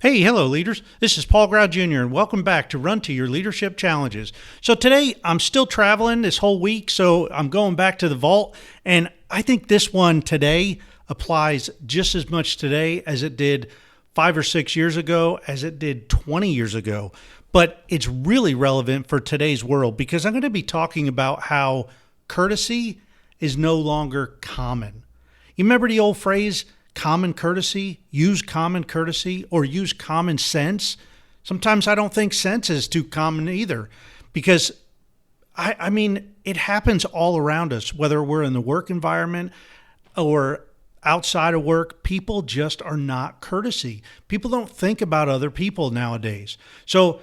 Hey, hello leaders. This is Paul Grau Jr. and welcome back to Run to Your Leadership Challenges. So today I'm still traveling this whole week, so I'm going back to the vault, and I think this one today applies just as much today as it did 5 or 6 years ago, as it did 20 years ago. But it's really relevant for today's world because I'm going to be talking about how courtesy is no longer common. You remember the old phrase, common courtesy, use common courtesy, or use common sense? Sometimes I don't think sense is too common either, because I mean, it happens all around us, whether we're in the work environment or outside of work. People just are not courtesy. People don't think about other people nowadays. So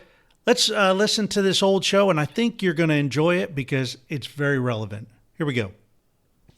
let's listen to this old show, and I think you're going to enjoy it because it's very relevant. Here we go.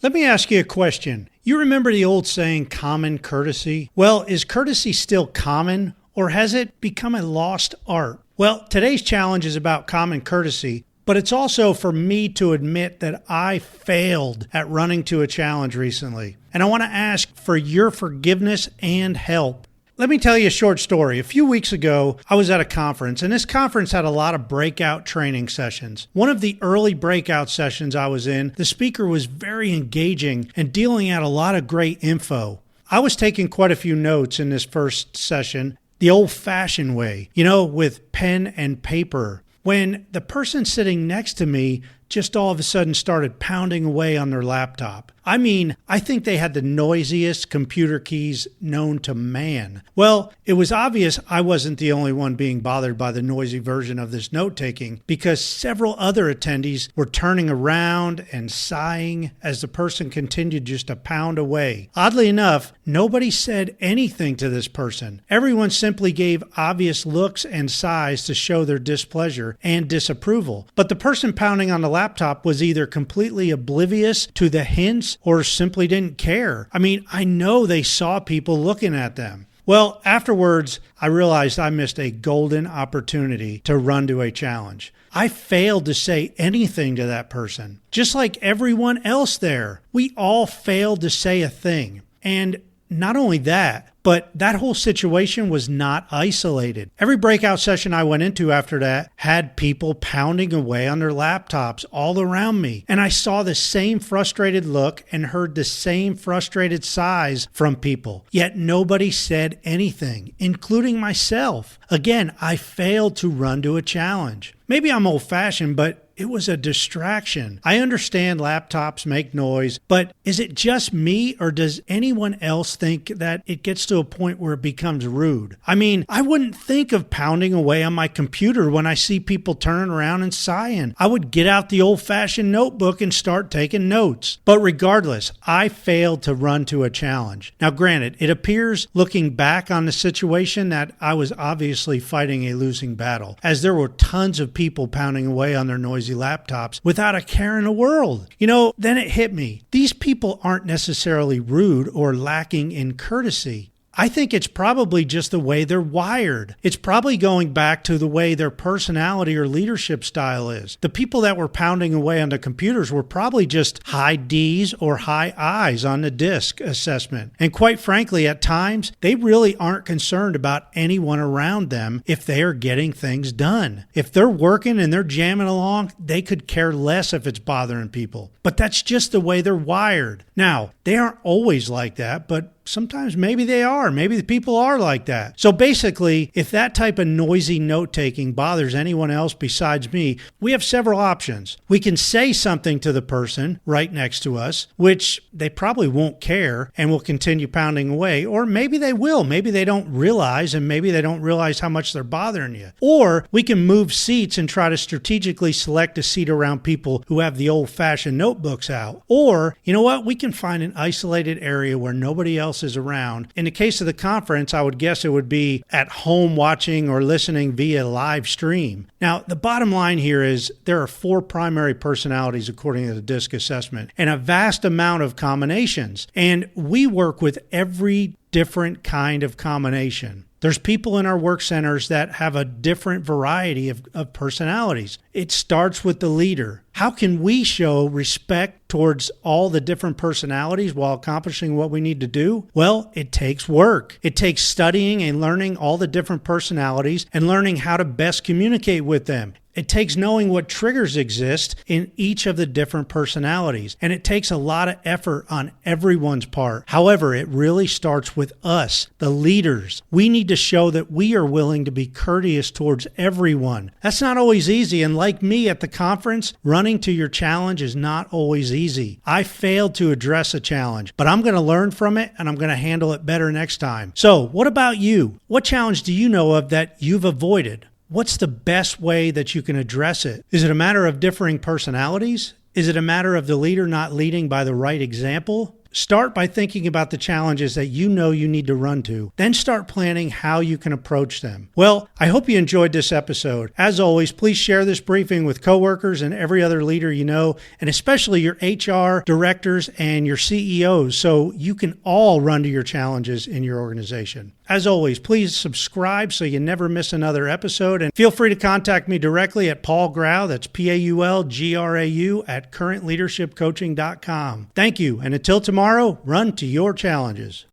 Let me ask you a question. You remember the old saying, common courtesy? Well, is courtesy still common, or has it become a lost art? Well, today's challenge is about common courtesy, but it's also for me to admit that I failed at running to a challenge recently. And I want to ask for your forgiveness and help. Let me tell you a short story. A few weeks ago, I was at a conference, and this conference had a lot of breakout training sessions. One of the early breakout sessions I was in, the speaker was very engaging and dealing out a lot of great info. I was taking quite a few notes in this first session, the old-fashioned way, with pen and paper, when the person sitting next to me just all of a sudden started pounding away on their laptop. I mean, I think they had the noisiest computer keys known to man. Well, it was obvious I wasn't the only one being bothered by the noisy version of this note-taking, because several other attendees were turning around and sighing as the person continued just to pound away. Oddly enough, nobody said anything to this person. Everyone simply gave obvious looks and sighs to show their displeasure and disapproval. But the person pounding on the laptop was either completely oblivious to the hints or simply didn't care. I mean, I know they saw people looking at them. Well, afterwards, I realized I missed a golden opportunity to run to a challenge. I failed to say anything to that person. Just like everyone else there, we all failed to say a thing. And not only that, but that whole situation was not isolated. Every breakout session I went into after that had people pounding away on their laptops all around me. And I saw the same frustrated look and heard the same frustrated sighs from people. Yet nobody said anything, including myself. Again, I failed to run to a challenge. Maybe I'm old-fashioned, but it was a distraction. I understand laptops make noise, but is it just me, or does anyone else think that it gets to a point where it becomes rude? I mean, I wouldn't think of pounding away on my computer when I see people turning around and sighing. I would get out the old-fashioned notebook and start taking notes. But regardless, I failed to run to a challenge. Now, granted, it appears, looking back on the situation, that I was obviously fighting a losing battle, as there were tons of people pounding away on their noisy laptops without a care in the world. Then it hit me. These people aren't necessarily rude or lacking in courtesy. I think it's probably just the way they're wired. It's probably going back to the way their personality or leadership style is. The people that were pounding away on the computers were probably just high D's or high I's on the DISC assessment. And quite frankly, at times, they really aren't concerned about anyone around them if they are getting things done. If they're working and they're jamming along, they could care less if it's bothering people. But that's just the way they're wired. Now, they aren't always like that, but sometimes maybe they are. Maybe the people are like that. So basically, if that type of noisy note-taking bothers anyone else besides me, we have several options. We can say something to the person right next to us, which they probably won't care and will continue pounding away. Or maybe they will. Maybe they don't realize, and maybe they don't realize how much they're bothering you. Or we can move seats and try to strategically select a seat around people who have the old-fashioned notebooks out. Or, you know what? We can find an isolated area where nobody else is around. In the case of the conference, I would guess it would be at home watching or listening via live stream. Now, the bottom line here is there are 4 primary personalities according to the DISC assessment and a vast amount of combinations. And we work with every different kind of combination. There's people in our work centers that have a different variety of personalities. It starts with the leader. How can we show respect towards all the different personalities while accomplishing what we need to do? Well, it takes work. It takes studying and learning all the different personalities and learning how to best communicate with them. It takes knowing what triggers exist in each of the different personalities, and it takes a lot of effort on everyone's part. However, it really starts with us, the leaders. We need to show that we are willing to be courteous towards everyone. That's not always easy, and like me at the conference, running to your challenge is not always easy. I failed to address a challenge, but I'm going to learn from it, and I'm going to handle it better next time. So, what about you? What challenge do you know of that you've avoided? What's the best way that you can address it? Is it a matter of differing personalities? Is it a matter of the leader not leading by the right example? Start by thinking about the challenges that you know you need to run to. Then start planning how you can approach them. Well, I hope you enjoyed this episode. As always, please share this briefing with coworkers and every other leader you know, and especially your HR directors and your CEOs, so you can all run to your challenges in your organization. As always, please subscribe so you never miss another episode, and feel free to contact me directly at Paul Grau, that's PaulGrau, at currentleadershipcoaching.com. Thank you, and until tomorrow, run to your challenges.